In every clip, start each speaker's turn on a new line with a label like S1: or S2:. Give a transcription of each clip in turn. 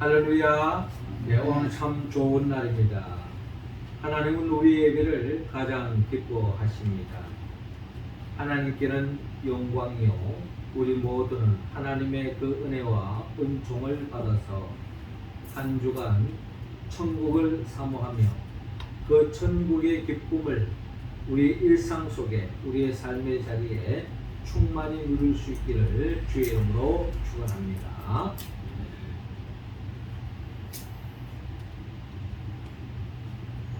S1: 할렐루야. 네, 오늘 참 좋은 날입니다. 하나님은 우리 예배를 가장 기뻐하십니다. 하나님께는 영광이요, 우리 모두는 하나님의 그 은혜와 은총을 받아서 한 주간 천국을 사모하며 그 천국의 기쁨을 우리 일상 속에, 우리의 삶의 자리에 충만히 누릴 수 있기를 주의 이름으로 축원합니다.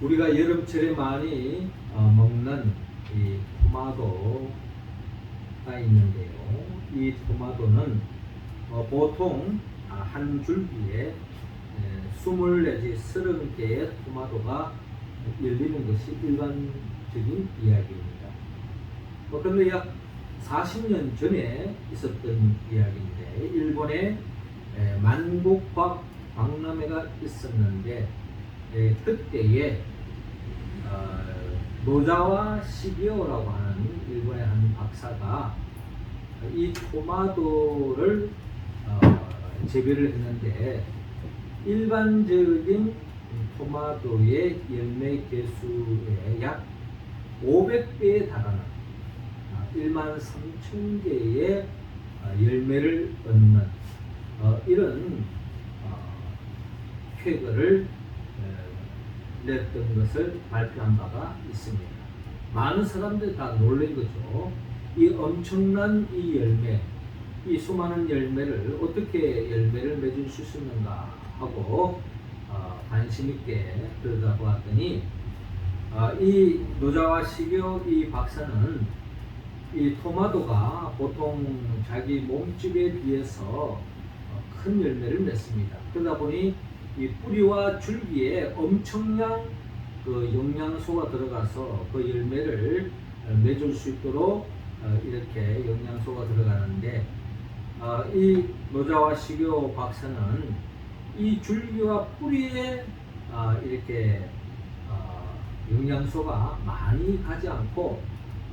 S1: 우리가 여름철에 많이 먹는 이 토마토가 있는데요. 이 토마토는 보통 한 줄기에 20 내지 30개의 토마토가 열리는 것이 일반적인 이야기입니다. 그런데 약 40년 전에 있었던 이야기인데, 일본에 만국곽 박람회가 있었는데, 그때에 노자와 시게오라고 하는 일본의 한 박사가 이 토마토를 재배를 했는데, 일반적인 토마토의 열매 개수의 약 500배에 달하는 13,000개의 열매를 얻는 이런 쾌거를 냈던 것을 발표한 바가 있습니다. 많은 사람들이 다 놀란 거죠. 이 엄청난 이 열매, 이 수많은 열매를 어떻게 열매를 맺을 수 있었는가 하고 관심 있게 들여다보았더니, 이 노자와 시교 이 박사는 이 토마토가 보통 자기 몸집에 비해서 큰 열매를 맺습니다. 그러다 보니 이 뿌리와 줄기에 엄청난 그 영양소가 들어가서 그 열매를 맺을 수 있도록 이렇게 영양소가 들어가는데, 이 노자와 시교 박사는 이 줄기와 뿌리에 이렇게 영양소가 많이 가지 않고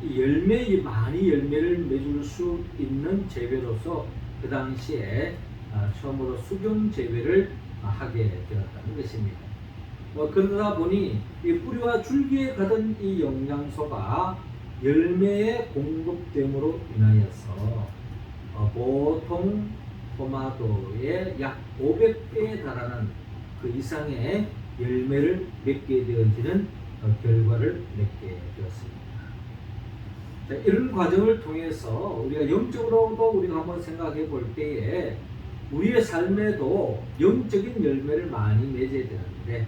S1: 이 많이 열매를 맺을 수 있는 재배로서 그 당시에 처음으로 수경 재배를 하게 되었다는 것입니다. 그러다 보니 이 뿌리와 줄기에 가던 이 영양소가 열매의 공급됨으로 인하여서 보통 토마토의 약 500배에 달하는 그 이상의 열매를 맺게 되어지는 결과를 맺게 되었습니다. 자, 이런 과정을 통해서 우리가 영적으로도 우리가 한번 생각해 볼 때에 우리의 삶에도 영적인 열매를 많이 맺어야 되는데,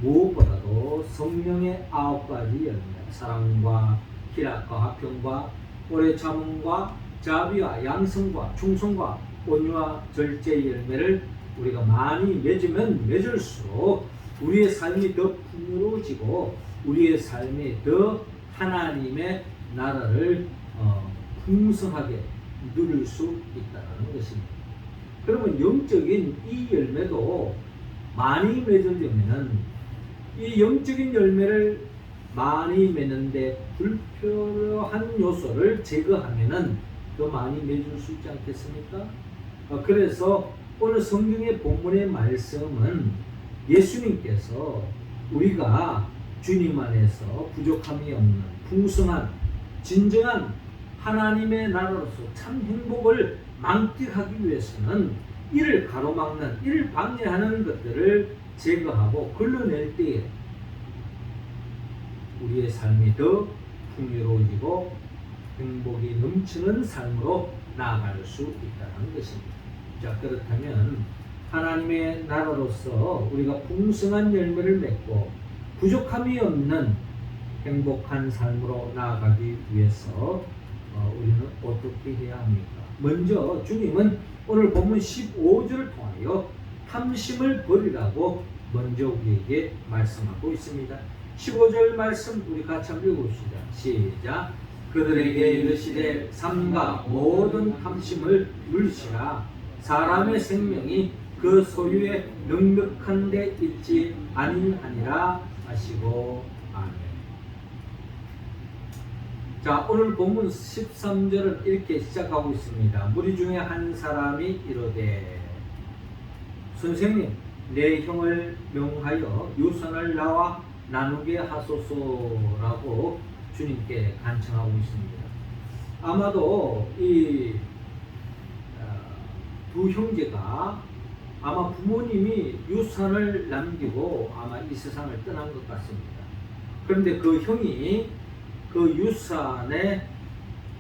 S1: 무엇보다도 성령의 9가지 열매, 사랑과 희락과 화평과 오래 참음과 자비와 양성과 충성과 온유와 절제의 열매를 우리가 많이 맺으면 맺을수록 우리의 삶이 더 풍요로워지고 우리의 삶이 더 하나님의 나라를 풍성하게 누릴 수 있다는 것입니다. 그러면 영적인 이 열매도 많이 맺으려면 이 영적인 열매를 많이 맺는데 불필요한 요소를 제거하면은 더 많이 맺을 수 있지 않겠습니까? 그래서 오늘 성경의 본문의 말씀은 예수님께서 우리가 주님 안에서 부족함이 없는 풍성한 진정한 하나님의 나라로서 참 행복을 만끽하기 위해서는 이를 가로막는, 이를 방해하는 것들을 제거하고 걸러낼 때에 우리의 삶이 더 풍요로워지고 행복이 넘치는 삶으로 나아갈 수 있다는 것입니다. 자, 그렇다면 하나님의 나라로서 우리가 풍성한 열매를 맺고 부족함이 없는 행복한 삶으로 나아가기 위해서 우리는 어떻게 해야 합니까? 먼저 주님은 오늘 본문 15절을 통하여 탐심을 버리라고 먼저 우리에게 말씀하고 있습니다. 15절 말씀 우리 같이 한번 읽어봅시다. 시작. 그들에게 이르시되 삼가 모든 탐심을 물으시라. 사람의 생명이 그 소유에 넉넉한 데 있지 아니하니라 하시고. 아멘. 자, 오늘 본문 13절은 이렇게 시작하고 있습니다. 무리 중에 한 사람이 이르되 선생님, 내 형을 명하여 유산을 나와 나누게 하소서라고 주님께 간청하고 있습니다. 아마도 이 두 형제가 아마 부모님이 유산을 남기고 아마 이 세상을 떠난 것 같습니다. 그런데 그 형이 그 유산의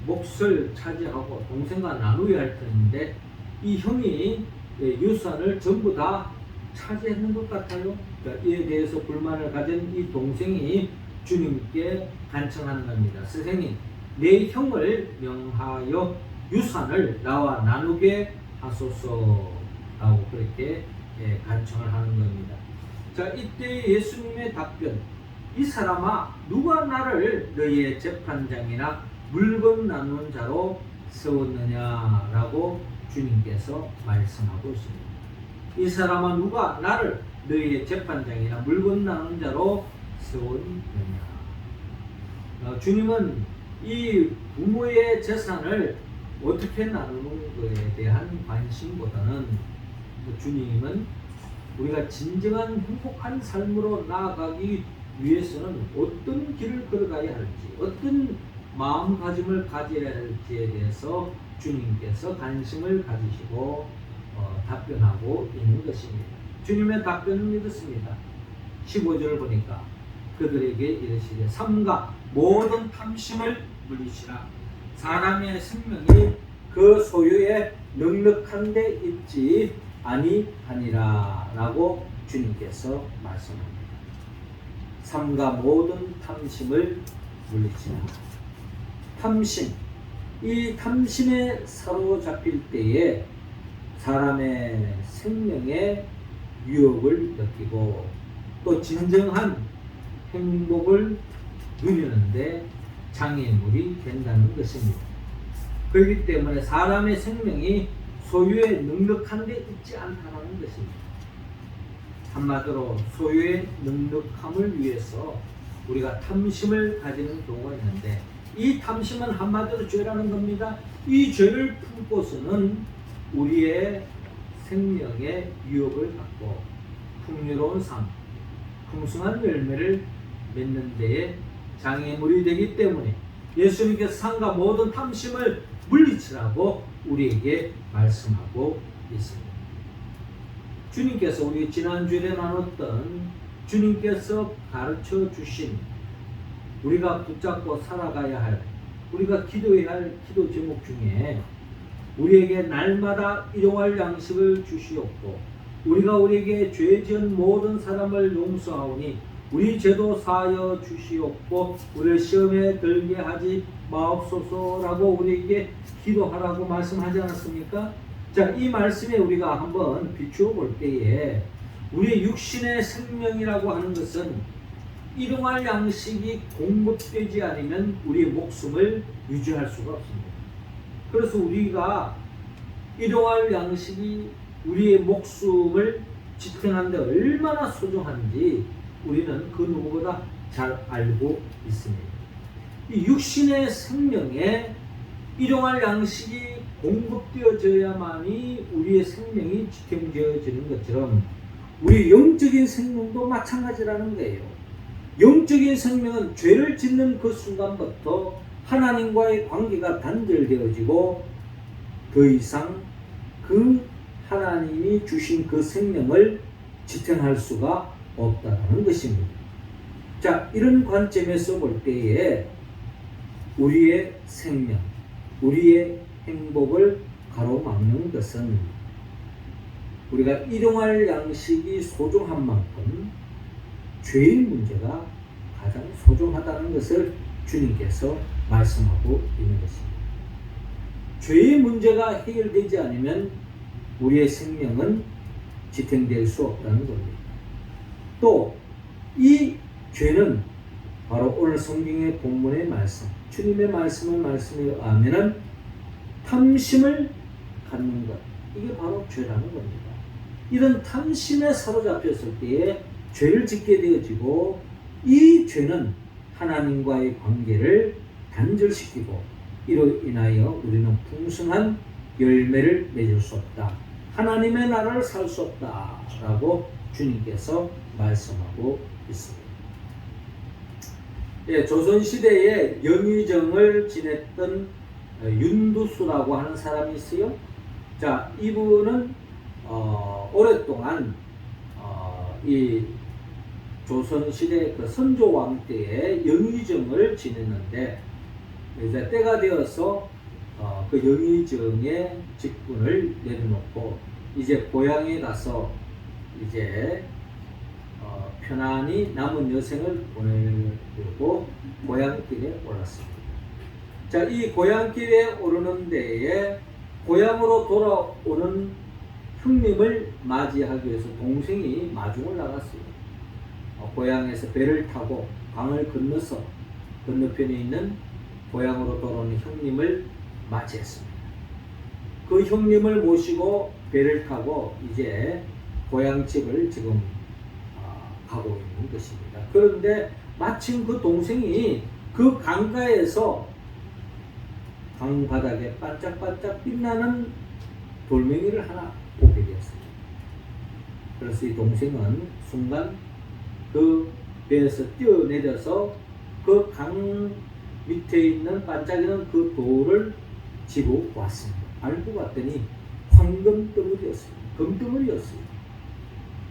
S1: 몫을 차지하고 동생과 나누어야 할 텐데 이 형이 유산을 전부 다 차지했는 것 같아요. 이에 대해서 불만을 가진 이 동생이 주님께 간청하는 겁니다. 선생님, 내 형을 명하여 유산을 나와 나누게 하소서라고 그렇게 간청을 하는 겁니다. 자, 이때 예수님의 답변, 이 사람아, 누가 나를 너희의 재판장이나 물건 나누는 자로 세웠느냐라고 주님께서 말씀하고 있습니다. 이 사람아, 누가 나를 너희의 재판장이나 물건 나누는 자로 세웠느냐. 주님은 이 부모의 재산을 어떻게 나누는 것에 대한 관심보다는 주님은 우리가 진정한 행복한 삶으로 나아가기 위해서는 어떤 길을 걸어가야 할지, 어떤 마음가짐을 가져야 할지에 대해서 주님께서 관심을 가지시고 답변하고 있는 것입니다. 주님의 답변은 이렇습니다. 15절을 보니까 그들에게 이르시되 삼가 모든 탐심을 물리치라. 사람의 생명이 그 소유에 넉넉한 데 있지 아니하니라 라고 주님께서 말씀합니다. 삼가 모든 탐심을 물리치라. 탐심, 이 탐심에 사로잡힐 때에 사람의 생명에 유혹을 느끼고 또 진정한 행복을 누리는데 장애물이 된다는 것입니다. 그렇기 때문에 사람의 생명이 소유에 넉넉한 데 있지 않다는 것입니다. 한마디로 소유의 넉넉함을 위해서 우리가 탐심을 가지는 경우가 있는데 이 탐심은 한마디로 죄라는 겁니다. 이 죄를 품고서는 우리의 생명의 유혹을 받고 풍요로운 삶, 풍성한 열매를 맺는 데에 장애물이 되기 때문에 예수님께서 삼가 모든 탐심을 물리치라고 우리에게 말씀하고 있습니다. 주님께서 우리 지난주에 나눴던 주님께서 가르쳐 주신 우리가 붙잡고 살아가야 할, 우리가 기도해야 할 기도 제목 중에 우리에게 날마다 일용할 양식을 주시옵고 우리가 우리에게 죄 지은 모든 사람을 용서하오니 우리 죄도 사하여 주시옵고 우리를 시험에 들게 하지 마옵소서라고 우리에게 기도하라고 말씀하지 않았습니까? 자, 이 말씀에 우리가 한번 비추어 볼 때에 우리의 육신의 생명이라고 하는 것은 일용할 양식이 공급되지 않으면 우리의 목숨을 유지할 수가 없습니다. 그래서 우리가 일용할 양식이 우리의 목숨을 지탱하는 데 얼마나 소중한지 우리는 그 누구보다 잘 알고 있습니다. 이 육신의 생명에 일용할 양식이 공급되어져야만이 우리의 생명이 지탱되어지는 것처럼 우리 영적인 생명도 마찬가지라는 거예요. 영적인 생명은 죄를 짓는 그 순간부터 하나님과의 관계가 단절되어지고 더 이상 그 하나님이 주신 그 생명을 지탱할 수가 없다는 것입니다. 자, 이런 관점에서 볼 때에 우리의 생명, 우리의 행복을 가로막는 것은 우리가 일용할 양식이 소중한 만큼 죄의 문제가 가장 소중하다는 것을 주님께서 말씀하고 있는 것입니다. 죄의 문제가 해결되지 않으면 우리의 생명은 지탱될 수 없다는 겁니다. 또 이 죄는 바로 오늘 성경의 본문의 말씀, 주님의 말씀에 의하면 탐심을 갖는 것, 이게 바로 죄라는 겁니다. 이런 탐심에 사로잡혔을 때에 죄를 짓게 되어지고 이 죄는 하나님과의 관계를 단절시키고 이로 인하여 우리는 풍성한 열매를 맺을 수 없다. 하나님의 나라를 살 수 없다라고 주님께서 말씀하고 있습니다. 예, 조선시대에 영의정을 지냈던 윤두수라고 하는 사람이 있어요. 자, 이분은 오랫동안 이 조선시대 그 선조왕 때에 영의정을 지냈는데 이제 때가 되어서 그 영의정의 직분을 내려놓고 이제 고향에 가서 이제 편안히 남은 여생을 보내려고 고향길에 올랐습니다. 자, 이 고향길에 오르는 데에 고향으로 돌아오는 형님을 맞이하기 위해서 동생이 마중을 나갔어요. 고향에서 배를 타고 강을 건너서 건너편에 있는 고향으로 돌아오는 형님을 맞이했습니다. 그 형님을 모시고 배를 타고 이제 고향집을 지금 가고 있는 것입니다. 그런데 마침 그 동생이 그 강가에서 강바닥에 반짝반짝 빛나는 돌멩이를 하나 보게 되었습니다. 그래서 이 동생은 순간 그 배에서 뛰어내려서 그 강 밑에 있는 반짝이는 그 돌을 집어 왔습니다. 알고 봤더니 황금덩어리였습니다. 금덩어리였습니다.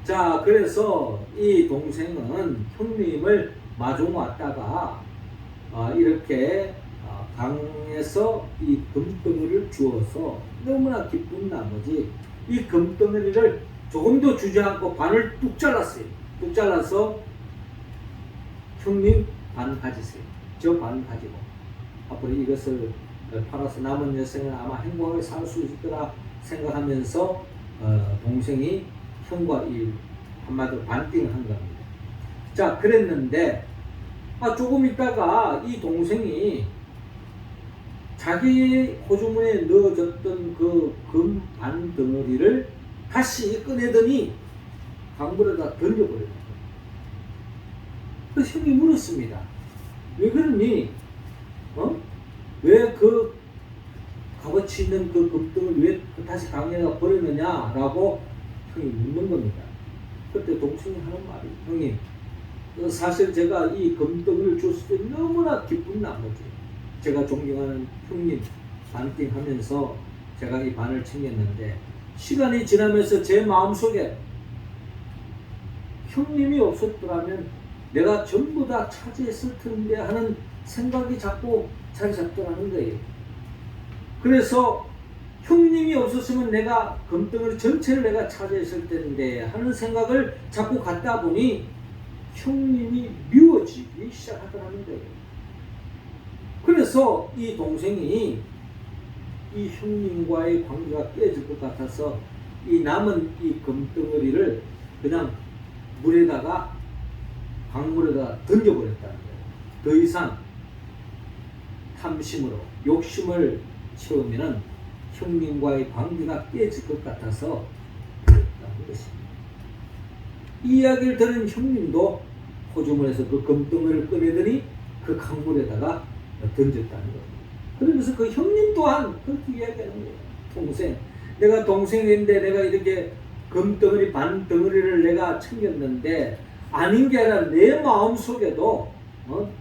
S1: 자, 그래서 이 동생은 형님을 마중 왔다가 이렇게 강에서 이 금덩어리를 주어서 너무나 기쁜 나머지 이 금덩어리를 조금도 주지 않고 반을 뚝 잘랐어요. 뚝 잘라서 형님 반 가지세요. 저 반 가지고 앞으로 이것을 팔아서 남은 여생을 아마 행복하게 살 수 있을 거라 생각하면서 동생이 형과 이 한마디로 반띵한 겁니다. 자, 그랬는데 조금 있다가 이 동생이 자기 호주머니에 넣어줬던 그 금 반 덩어리를 다시 꺼내더니 강물에다 던져버렸다. 그 형이 물었습니다. 왜 그러니? 왜 그 값어치 있는 그 금덩을 왜 다시 강에다 버렸느냐? 라고 형이 묻는 겁니다. 그때 동생이 하는 말이, 형님, 사실 제가 이 금덩을 줬을 때 너무나 기쁜 나머지 제가 존경하는 형님 반띵하면서 제가 이 반을 챙겼는데 시간이 지나면서 제 마음속에 형님이 없었더라면 내가 전부 다 차지했을 텐데 하는 생각이 자꾸 자리 잡더라는 거예요. 그래서 형님이 없었으면 내가 금덩어리 전체를 내가 차지했을 텐데 하는 생각을 자꾸 갖다 보니 형님이 미워지기 시작하더라는 거예요. 그래서 이 동생이 이 형님과의 관계가 깨질 것 같아서 이 남은 이 금덩어리를 그냥 물에다가 강물에다가 던져버렸다는 거예요. 더 이상 탐심으로 욕심을 채우면은 형님과의 관계가 깨질 것 같아서 그랬다는 것입니다. 이 이야기를 들은 형님도 호주머니에서 그 금덩어리를 꺼내더니 그 강물에다가 던졌다는 거예요. 그러면서 그 형님 또한 그렇게 이야기하는 거예요. 동생, 내가 동생인데 내가 이렇게 금덩어리 반덩어리를 내가 챙겼는데 아닌 게 아니라 내 마음속에도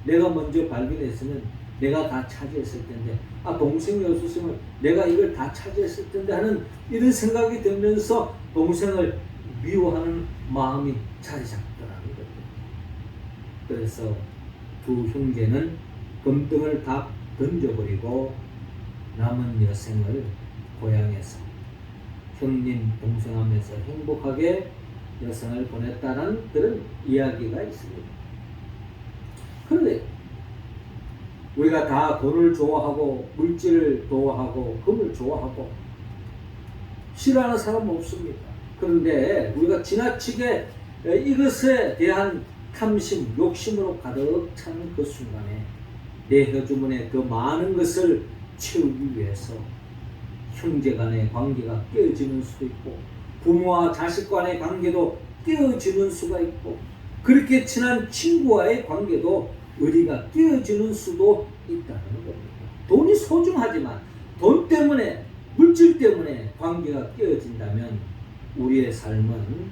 S1: 내가 먼저 발견했으면 내가 다 차지했을 텐데 동생이 없었으면 내가 이걸 다 차지했을 텐데 하는 이런 생각이 들면서 동생을 미워하는 마음이 자리 잡더라는 거예요. 그래서 두 형제는 금덩을 다 던져버리고 남은 여생을 고향에서 형님 동생하면서 행복하게 여생을 보냈다는 그런 이야기가 있습니다. 그런데 우리가 다 돈을 좋아하고 물질을 좋아하고 금을 좋아하고 싫어하는 사람은 없습니다. 그런데 우리가 지나치게 이것에 대한 탐심, 욕심으로 가득 찬 그 순간에 내 호주머니에 더 많은 것을 채우기 위해서 형제 간의 관계가 깨어지는 수도 있고 부모와 자식 간의 관계도 깨어지는 수가 있고 그렇게 친한 친구와의 관계도 의리가 깨어지는 수도 있다는 겁니다. 돈이 소중하지만 돈 때문에 물질 때문에 관계가 깨어진다면 우리의 삶은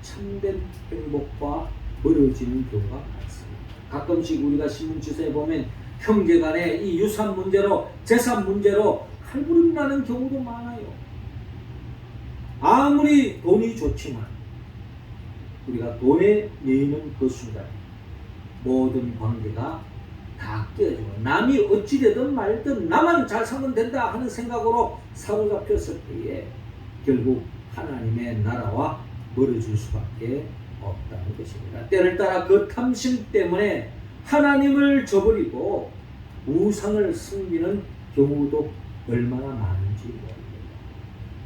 S1: 참된 행복과 멀어지는 경우가 많습니다. 가끔씩 우리가 신문지서에 보면 형제간에 이 유산 문제로, 재산 문제로 칼부림 나는 경우도 많아요. 아무리 돈이 좋지만 우리가 돈에 매이는 그 순간 모든 관계가 다 깨지고 남이 어찌되든 말든 나만 잘 살면 된다 하는 생각으로 사로잡혔을 때에 결국 하나님의 나라와 멀어질 수밖에 없다는 것입니다. 때를 따라 그 탐심 때문에 하나님을 저버리고 우상을 섬기는 경우도 얼마나 많은지 모릅니다.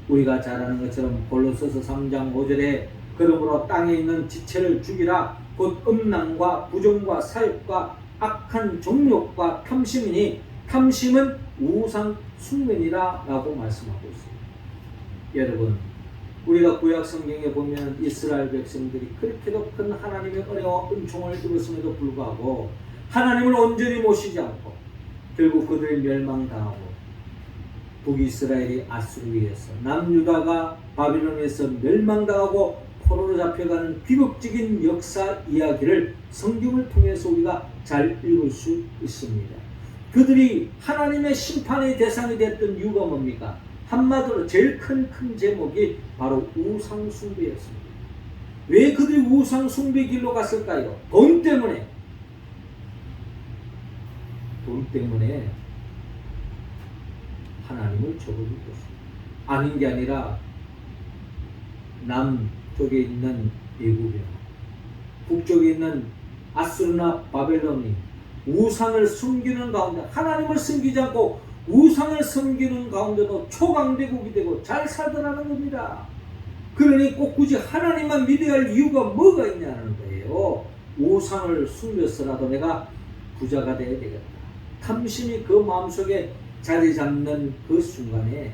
S1: 우리가 잘 아는 것처럼 골로새서 3장 5절에 그러므로 땅에 있는 지체를 죽이라 곧 음란과 부정과 사욕과 악한 정욕과 탐심이니 탐심은 우상 숭배니라 라고 말씀하고 있습니다. 여러분, 우리가 구약 성경에 보면 이스라엘 백성들이 그렇게도 큰 하나님의 은혜와 은총을 입었음에도 불구하고 하나님을 온전히 모시지 않고 결국 그들이 멸망당하고 북이스라엘이 아수르에서 남유다가 바빌론에서 멸망당하고 포로로 잡혀가는 비극적인 역사 이야기를 성경을 통해서 우리가 잘 읽을 수 있습니다. 그들이 하나님의 심판의 대상이 됐던 이유가 뭡니까? 한마디로 제일 큰 제목이 바로 우상 숭배였습니다. 왜 그들이 우상 숭배 길로 갔을까요? 돈 때문에 하나님을 저버린 것입니다. 아닌 게 아니라 남쪽에 있는 애굽이나 북쪽에 있는 아수르나 바벨론이 우상을 숨기는 가운데 하나님을 섬기지 않고 우상을 섬기는 가운데도 초강대국이 되고 잘 살더라는 겁니다. 그러니 꼭 굳이 하나님만 믿어야 할 이유가 뭐가 있냐는 거예요. 우상을 숨겨서라도 내가 부자가 되어야 되겠다. 탐심이 그 마음속에 자리 잡는 그 순간에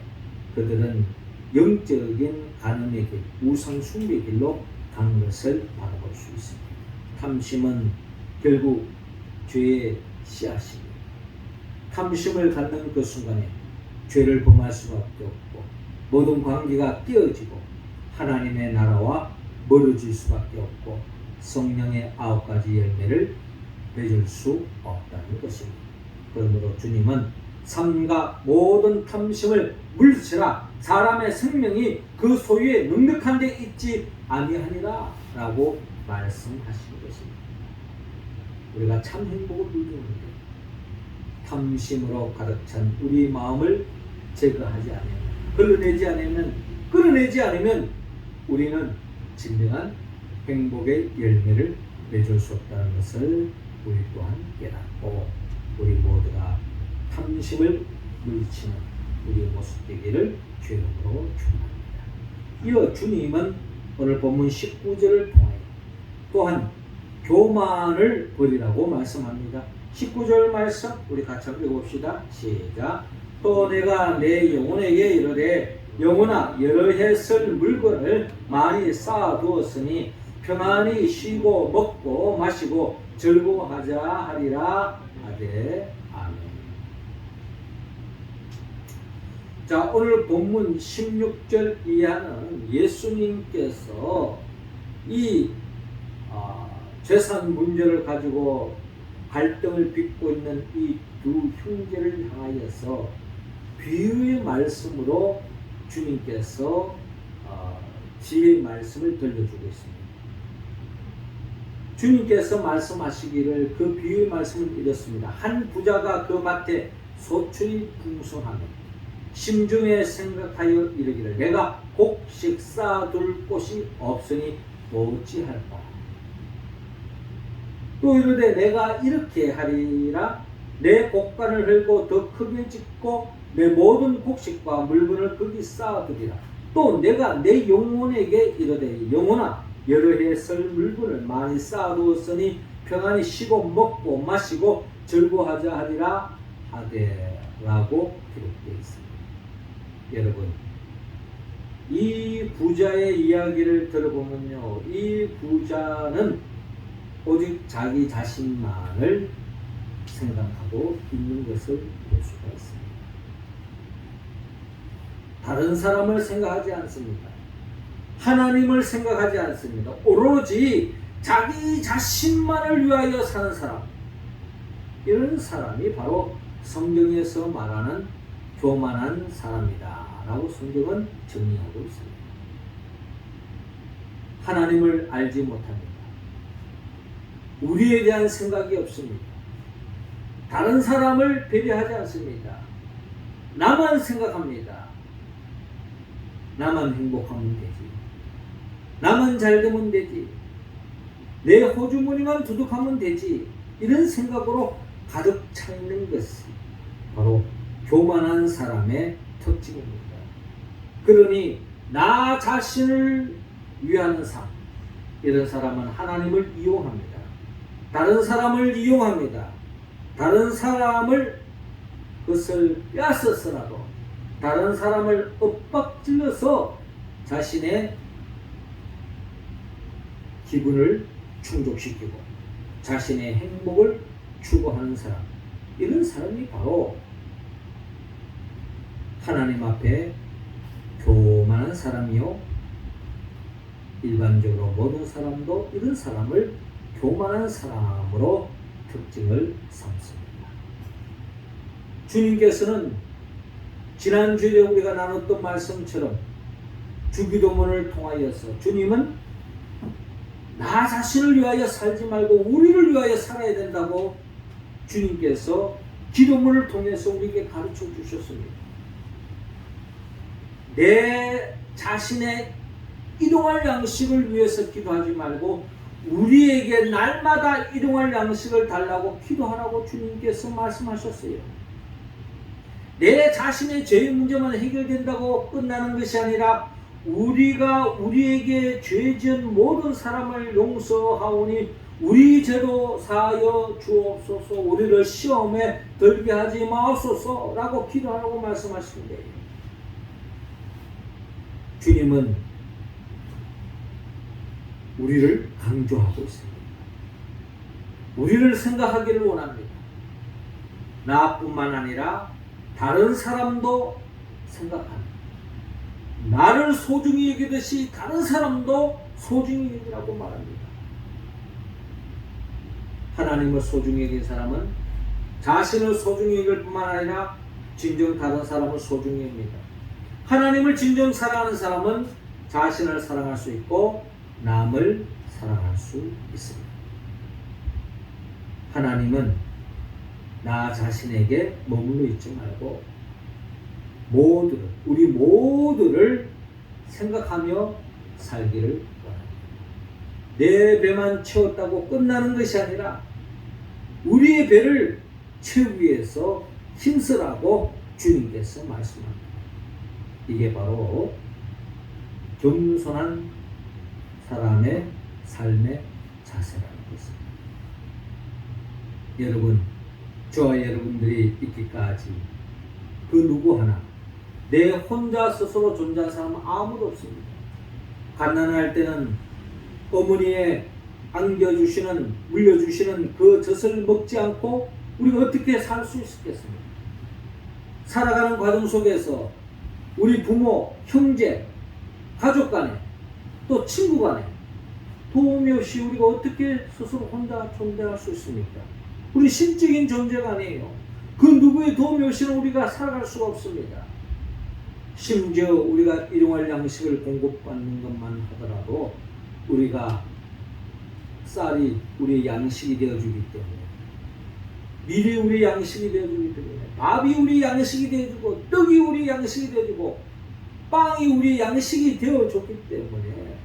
S1: 그들은 영적인 가늠의 길, 우상 숭배 길로 간 것을 바라볼 수 있습니다. 탐심은 결국 죄의 씨앗입니다. 탐심을 갖는 그 순간에 죄를 범할 수밖에 없고 모든 관계가 깨어지고 하나님의 나라와 멀어질 수밖에 없고 성령의 9가지 열매를 맺을 수 없다는 것입니다. 그러므로 주님은 삼가 모든 탐심을 물리치라 사람의 생명이 그 소유에 넉넉한 데 있지 아니하니라 라고 말씀하신 것입니다. 우리가 참 행복을 누리는데 탐심으로 가득 찬 우리 마음을 제거하지 않으면 끌어내지 않으면 우리는 진정한 행복의 열매를 맺을 수 없다는 것을 우리 또한 깨닫고 우리 모두가 탐심을 물리치는 우리의 모습 되기를 주님으로 축원합니다. 이어 주님은 오늘 본문 19절을 통하여 또한 교만을 버리라고 말씀합니다. 19절 말씀 우리 같이 한번 읽어봅시다. 시작. 또 내가 내 영혼에게 이르되 영혼아 여러 해 쓸 물건을 많이 쌓아두었으니 평안히 쉬고 먹고 마시고 즐거워하자 하리라 하되 아멘. 자, 오늘 본문 16절 이하는 예수님께서 이 재산 문제를 가지고 갈등을 빚고 있는 이 두 형제를 향하여서 비유의 말씀으로 주님께서 지혜의 말씀을 들려주고 있습니다. 주님께서 말씀하시기를 그 비유의 말씀을 이렇습니다. 한 부자가 그 밭에 소출이 풍성하며 심중에 생각하여 이르기를 내가 곡식 쌓아둘 곳이 없으니 어찌할까. 또 이르되 내가 이렇게 하리라. 내 곡간을 헐고 더 크게 짓고 내 모든 곡식과 물건을 거기 쌓아두리라. 또 내가 내 영혼에게 이르되 영혼아 여러 해 쓸 물건을 많이 쌓아두었으니 평안히 쉬고 먹고 마시고 즐거워하자 하리라 하되 라고 기록되어 있습니다. 여러분, 이 부자의 이야기를 들어보면요, 이 부자는 오직 자기 자신만을 생각하고 있는 것을 볼 수가 있습니다. 다른 사람을 생각하지 않습니다. 하나님을 생각하지 않습니다. 오로지 자기 자신만을 위하여 사는 사람, 이런 사람이 바로 성경에서 말하는 교만한 사람이다 라고 성경은 정리하고 있습니다. 하나님을 알지 못합니다. 우리에 대한 생각이 없습니다. 다른 사람을 배려하지 않습니다. 나만 생각합니다. 나만 행복하면 되지. 나만 잘되면 되지. 내 호주머니만 두둑하면 되지. 이런 생각으로 가득 차 있는 것이 바로 교만한 사람의 특징입니다. 그러니 나 자신을 위하는 삶, 이런 사람은 하나님을 이용합니다. 다른 사람을 이용합니다. 다른 사람을 그것을 빼앗아서라도 다른 사람을 엇박질러서 자신의 기분을 충족시키고 자신의 행복을 추구하는 사람, 이런 사람이 바로 하나님 앞에 교만한 사람이요, 일반적으로 모든 사람도 이런 사람을 교만한 사람으로 특징을 삼습니다. 주님께서는 지난주에 우리가 나눴던 말씀처럼 주기도문을 통하여서 주님은 나 자신을 위하여 살지 말고 우리를 위하여 살아야 된다고 주님께서 기도문을 통해서 우리에게 가르쳐 주셨습니다. 내 자신의 일용할 양식을 위해서 기도하지 말고 우리에게 날마다 일용할 양식을 달라고 기도하라고 주님께서 말씀하셨어요. 내 자신의 죄의 문제만 해결된다고 끝나는 것이 아니라 우리가 우리에게 죄 지은 모든 사람을 용서하오니 우리 죄도 사하여 주옵소서, 우리를 시험에 들게 하지 마옵소서 라고 기도하라고 말씀하신 거예요. 주님은 우리를 강조하고 있습니다. 우리를 생각하기를 원합니다. 나뿐만 아니라 다른 사람도 생각합니다. 나를 소중히 여기듯이 다른 사람도 소중히 여기라고 말합니다. 하나님을 소중히 여긴 사람은 자신을 소중히 여길 뿐만 아니라 진정 다른 사람을 소중히 여깁니다. 하나님을 진정 사랑하는 사람은 자신을 사랑할 수 있고 남을 사랑할 수 있습니다. 하나님은 나 자신에게 머물러 있지 말고 모두를, 우리 모두를 생각하며 살기를 원합니다. 내 배만 채웠다고 끝나는 것이 아니라 우리의 배를 채우기 위해서 힘쓰라고 주님께서 말씀합니다. 이게 바로 겸손한 사람의 삶의 자세라는 것입니다. 여러분, 저와 여러분들이 있기까지 그 누구 하나 내 혼자 스스로 존재하는 사람은 아무도 없습니다. 갓난할 때는 어머니의 안겨주시는, 물려주시는 그 젖을 먹지 않고 우리가 어떻게 살 수 있겠습니까? 살아가는 과정 속에서 우리 부모, 형제, 가족 간에 또 친구 간에 도움이 없이 우리가 어떻게 스스로 혼자 존재할 수 있습니까? 우리 신적인 존재가 아니에요. 그 누구의 도움이 없이는 우리가 살아갈 수가 없습니다. 심지어 우리가 일용할 양식을 공급받는 것만 하더라도 우리가 쌀이 우리의 양식이 되어주기 때문에, 밀이 우리 양식이 되어주기 때문에, 밥이 우리 양식이 되어주고, 떡이 우리 양식이 되어주고, 빵이 우리 양식이 되어줬기 때문에,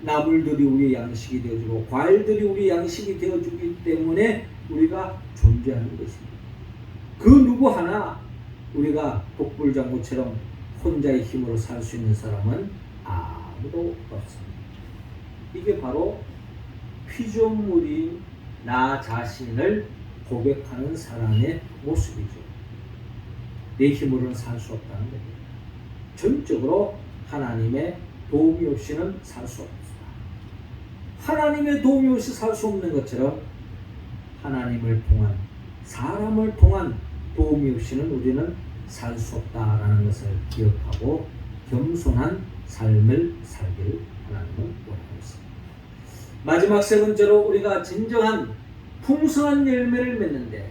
S1: 나물들이 우리 양식이 되어주고, 과일들이 우리 양식이 되어주기 때문에 우리가 존재하는 것입니다. 그 누구 하나 우리가 독불장구처럼 혼자의 힘으로 살 수 있는 사람은 아무도 없습니다. 이게 바로 피조물인 나 자신을 고백하는 사람의 모습이죠. 내 힘으로는 살 수 없다는 겁니다. 전적으로 하나님의 도움이 없이는 살 수 없습니다. 하나님의 도움이 없이 살 수 없는 것처럼 하나님을 통한, 사람을 통한 도움이 없이는 우리는 살 수 없다라는 것을 기억하고 겸손한 삶을 살기를 하나님은 원하고 있습니다. 마지막 세 번째로 우리가 진정한 풍성한 열매를 맺는데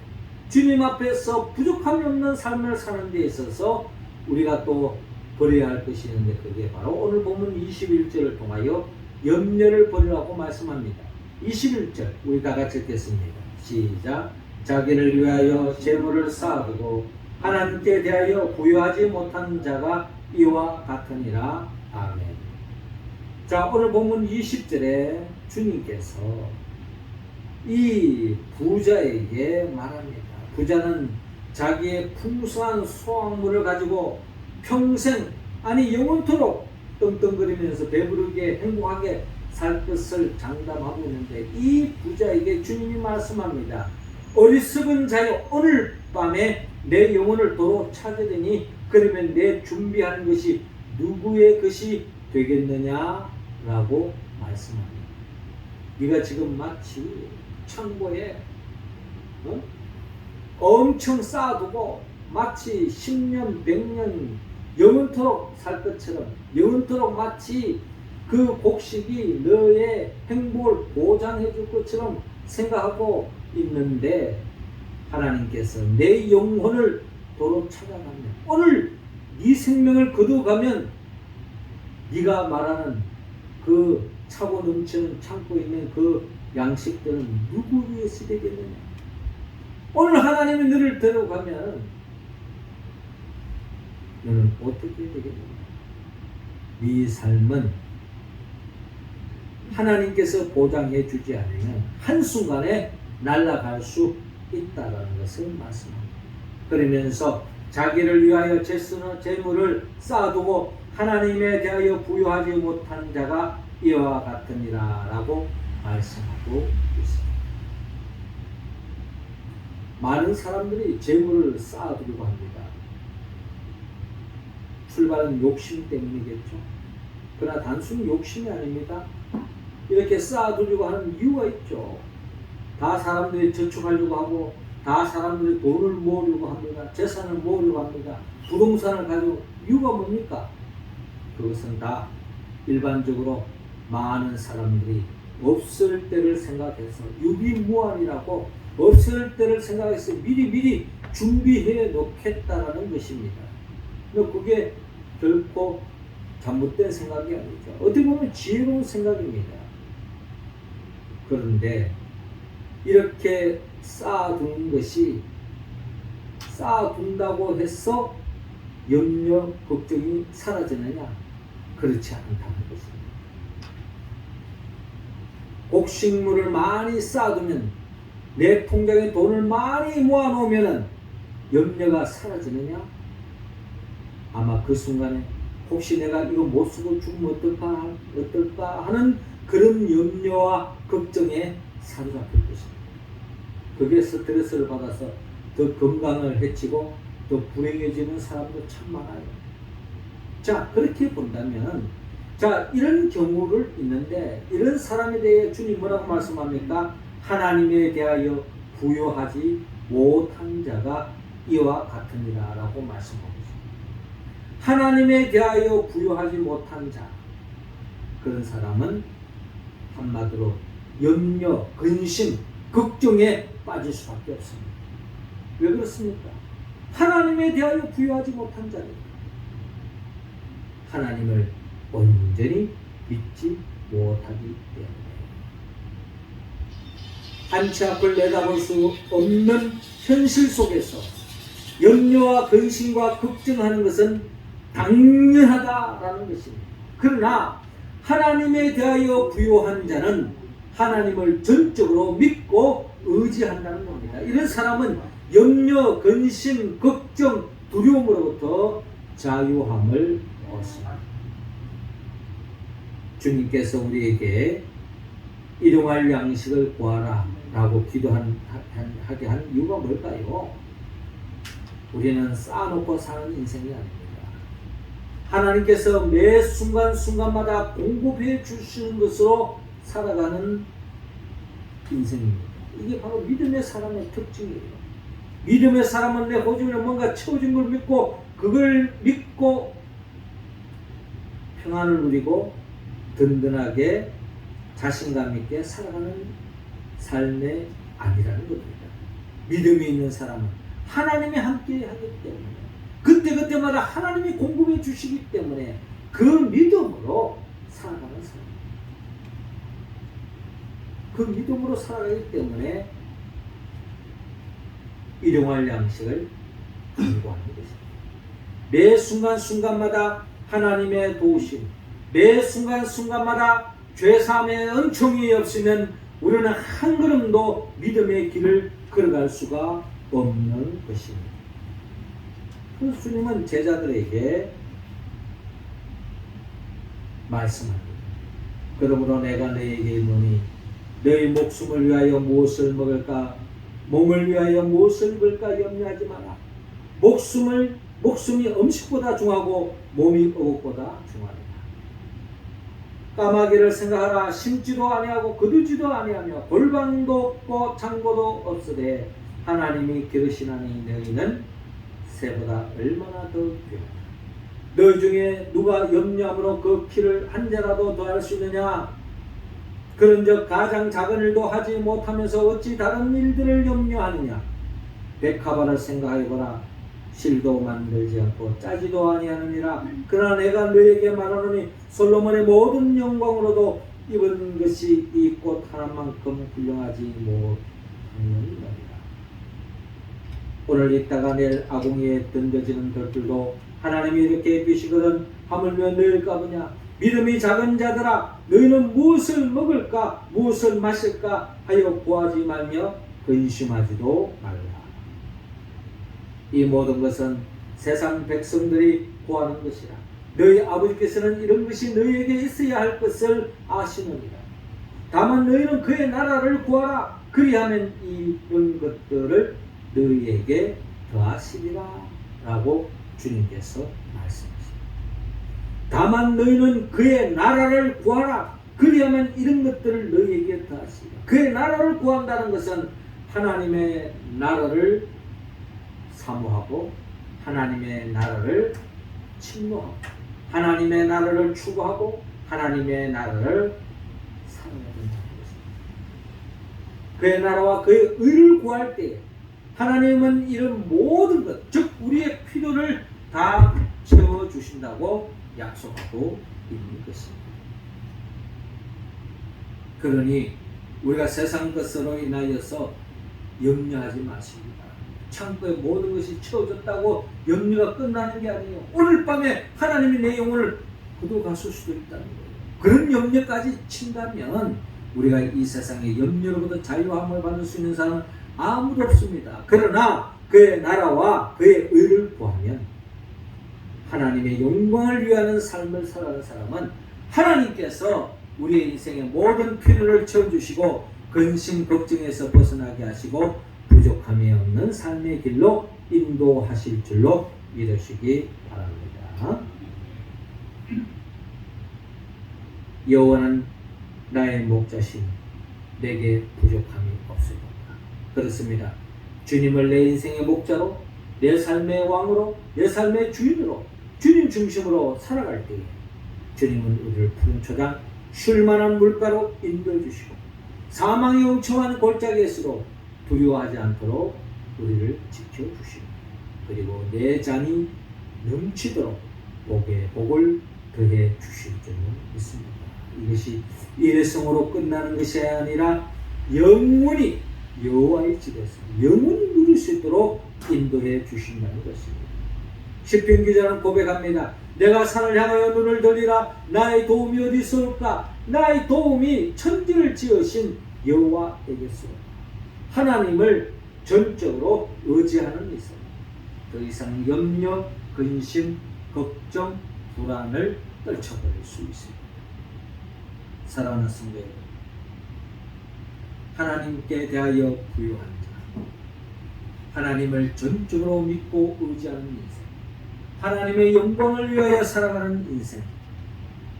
S1: 주님 앞에서 부족함이 없는 삶을 사는 데 있어서 우리가 또 버려야 할 것이 있는데 그게 바로 오늘 본문 21절을 통하여 염려를 버리라고 말씀합니다. 21절 우리 다 같이 읽겠습니다. 시작. 자기를 위하여 재물을 쌓아두고 하나님께 대하여 부여하지 못한 자가 이와 같으니라. 아멘. 자, 오늘 본문 20절에 주님께서 이 부자에게 말합니다. 부자는 자기의 풍성한 소확물을 가지고 평생 아니 영원토록 떵떵거리면서 배부르게 행복하게 살 것을 장담하고 있는데 이 부자에게 주님이 말씀합니다. 어리석은 자여 오늘 밤에 내 영혼을 도로 찾으리니 그러면 내 준비하는 것이 누구의 것이 되겠느냐라고 말씀합니다. 네가 지금 마치 창고에 엄청 쌓아두고 마치 10년, 100년 영원토록 살 것처럼 영원토록 마치 그 곡식이 너의 행복을 보장해 줄 것처럼 생각하고 있는데 하나님께서 내 영혼을 도로 찾아가면 오늘 네 생명을 거두어가면 네가 말하는 그 차고 넘치는 창고에 있는 그 양식들은 누구 위해서 되겠느냐. 오늘 하나님이 너를 데려가면 너는 어떻게 되겠느냐. 네 삶은 하나님께서 보장해 주지 않으면 한순간에 날아갈 수 있다라는 것을 말씀합니다. 그러면서 자기를 위하여 재물을 쌓아두고 하나님에 대하여 부여하지 못한 자가 이와 같으니라 라고 말씀하고 있습니다. 많은 사람들이 재물을 쌓아두려고 합니다. 출발은 욕심 때문이겠죠. 그러나 단순히 욕심이 아닙니다. 이렇게 쌓아두려고 하는 이유가 있죠. 다 사람들이 저축하려고 하고 다 사람들이 돈을 모으려고 합니다. 재산을 모으려고 합니다. 부동산을 가지고 이유가 뭡니까? 그것은 다 일반적으로 많은 사람들이 없을 때를 생각해서 유비무환이라고 없을 때를 생각해서 미리 준비해 놓겠다라는 것입니다. 근데 그게 결코 잘못된 생각이 아니죠. 어떻게 보면 지혜로운 생각입니다. 그런데 이렇게 쌓아두는 것이 쌓아둔다고 해서 염려, 걱정이 사라지느냐? 그렇지 않다는 것입니다. 곡식물을 많이 쌓아두면 내 통장에 돈을 많이 모아놓으면 염려가 사라지느냐? 아마 그 순간에 혹시 내가 이거 못 쓰고 죽으면 어떨까 하는 그런 염려와 걱정에 사로잡힐 것입니다. 그게 스트레스를 받아서 더 건강을 해치고 더 불행해지는 사람도 참 많아요. 자, 그렇게 본다면 자, 이런 경우를 있는데 이런 사람에 대해 주님 뭐라고 말씀합니까? 하나님에 대하여 부여하지 못한 자가 이와 같으니라 라고 말씀하고 있습니다. 하나님에 대하여 부여하지 못한 자, 그런 사람은 한마디로 염려, 근심, 걱정에 빠질 수밖에 없습니다. 왜 그렇습니까? 하나님에 대하여 부여하지 못한 자입니다. 하나님을 온전히 믿지 못하기 때문에 한치 앞을 내다볼 수 없는 현실 속에서 염려와 근심과 걱정하는 것은 당연하다라는 것입니다. 그러나 하나님에 대하여 부여한 자는 하나님을 전적으로 믿고 의지한다는 겁니다. 이런 사람은 염려, 근심, 걱정, 두려움으로부터 자유함을 얻습니다. 주님께서 우리에게 일용할 양식을 구하라 라고 기도하게 한 이유가 뭘까요? 우리는 쌓아놓고 사는 인생이 아닙니다. 하나님께서 매 순간순간마다 공급해 주시는 것으로 살아가는 인생입니다. 이게 바로 믿음의 사람의 특징이에요. 믿음의 사람은 내 호중에 뭔가 채워진 걸 믿고 그걸 믿고 평안을 누리고 든든하게 자신감 있게 살아가는 삶의 아니라는 겁니다. 믿음이 있는 사람은 하나님이 함께 하기 때문에 그때그때마다 하나님이 공급해 주시기 때문에 그 믿음으로 살아가는 사람, 그 믿음으로 살아가기 때문에 일용할 양식을 강구하는 것입니다. 매 순간순간마다 하나님의 도우심, 매 순간순간마다 죄사함의 은총이 없으면 우리는 한 걸음도 믿음의 길을 걸어갈 수가 없는 것입니다. 그래서 주님은 제자들에게 말씀합니다. 그러므로 내가 너희에게 이르노니 너희 목숨을 위하여 무엇을 먹을까, 몸을 위하여 무엇을 입을까 염려하지 마라. 목숨이 음식보다 중하고 몸이 의복보다 중하니라. 까마귀를 생각하라. 심지도 아니하고 거두지도 아니하며 골방도 없고 창고도 없으되 하나님이 기르시나니 너희는 새보다 얼마나 더 귀하다. 너희 중에 누가 염려함으로 그 키를 한 자라도 더할 수 있느냐? 그런즉 가장 작은 일도 하지 못하면서 어찌 다른 일들을 염려하느냐? 백합화를 생각하여보라. 실도 만들지 않고 짜지도 아니하느니라. 그러나 내가 너에게 말하노니 솔로몬의 모든 영광으로도 입은 것이 이 꽃 하나만큼 훌륭하지 못하느니라. 오늘 있다가 내일 아궁이에 던져지는 들들도 하나님이 이렇게 비시거든 하물며 너희일까 보냐. 믿음이 작은 자들아, 너희는 무엇을 먹을까 무엇을 마실까 하여 구하지 말며 근심하지도 말라. 이 모든 것은 세상 백성들이 구하는 것이라. 너희 아버지께서는 이런 것이 너희에게 있어야 할 것을 아시느니라. 다만 너희는 그의 나라를 구하라. 그리하면 이런 것들을 너희에게 더하시리라 라고 주님께서 말씀하십니다. 다만 너희는 그의 나라를 구하라. 그리하면 이런 것들을 너희에게 더하시리라. 그의 나라를 구한다는 것은 하나님의 나라를 사모하고 하나님의 나라를 침노하고 하나님의 나라를 추구하고 하나님의 나라를 사랑하는 것입니다. 그의 나라와 그의 의를 구할 때 하나님은 이런 모든 것, 즉 우리의 필요를 다 채워주신다고 약속하고 있는 것입니다. 그러니 우리가 세상 것으로 인하여서 염려하지 마십니다. 창고에 모든 것이 채워졌다고 염려가 끝나는 게 아니에요. 오늘 밤에 하나님이 내 영혼을 거둬갔을 수도 있다는 거예요. 그런 염려까지 친다면 우리가 이 세상의 염려로부터 자유함을 받을 수 있는 사람은 아무도 없습니다. 그러나 그의 나라와 그의 의를 구하면 하나님의 영광을 위하는 삶을 살아가는 사람은 하나님께서 우리의 인생의 모든 필요를 채워주시고 근심 걱정에서 벗어나게 하시고 부족함이 없는 삶의 길로 인도하실 줄로 믿으시기 바랍니다. 여호와는 나의 목자시니 내게 부족함이 없으리로다. 그렇습니다. 주님을 내 인생의 목자로, 내 삶의 왕으로, 내 삶의 주인으로, 주님 중심으로 살아갈 때에 주님은 우리를 푸른 초장, 쉴만한 물가로 인도해 주시고 사망의 엄청한 골짜기에서도 두려워하지 않도록 우리를 지켜주시고 그리고 내 잔이 넘치도록 복에 복을 더해 주실 줄로 믿습니다. 이것이 일회성으로 끝나는 것이 아니라 영원히 여호와의 집에서 영원히 누릴 수 있도록 인도해 주신다는 것입니다. 시편 기자는 고백합니다. 내가 산을 향하여 눈을 돌리라. 나의 도움이 어디서 올까? 나의 도움이 천지를 지으신 여호와에게서. 하나님을 전적으로 의지하는 이상 더 이상 염려, 근심, 걱정, 불안을 떨쳐버릴 수 있습니다. 사랑하는 성도 여러분, 하나님께 대하여 부유한 자, 하나님을 전적으로 믿고 의지하는 인생, 하나님의 영광을 위하여 살아가는 인생,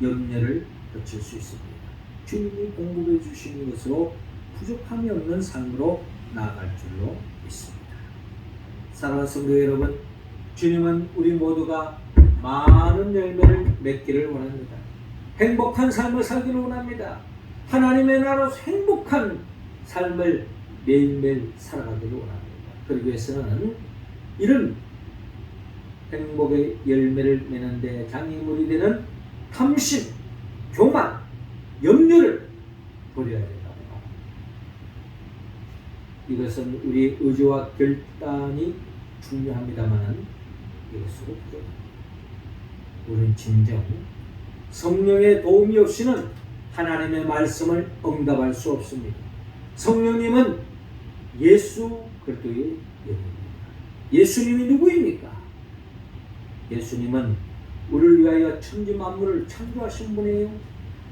S1: 염려를 거칠 수 있습니다. 주님이 공급해 주시는 것으로 부족함이 없는 삶으로 나아갈 줄로 믿습니다. 사랑하는 성도 여러분, 주님은 우리 모두가 많은 열매를 맺기를 원합니다. 행복한 삶을 살기를 원합니다. 하나님의 나라로 행복한 삶을 매일매일 살아가기를 원합니다. 그러기 위해서는 이런 행복의 열매를 맺는데 장애물이 되는 탐심, 교만, 염려를 버려야 된다. 이것은 우리의 의지와 결단이 중요합니다만 이것으로 부족합니다. 우리는 진정 성령의 도움이 없이는 하나님의 말씀을 응답할 수 없습니다. 성령님은 예수 그리스도의 영입니다. 예수님이 누구입니까? 예수님은 우리를 위하여 천지 만물을 창조하신 분이에요.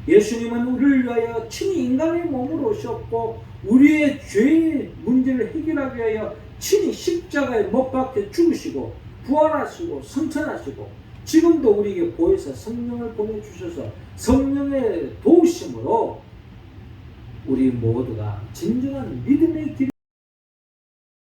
S1: 예수님은 우리를 위하여 친히 인간의 몸으로 오셨고 우리의 죄의 문제를 해결하기 위하여 친히 십자가에 못 박혀 죽으시고 부활하시고 승천하시고 지금도 우리에게 보혜사 성령을 보내주셔서 성령의 도우심으로 우리 모두가 진정한 믿음의 길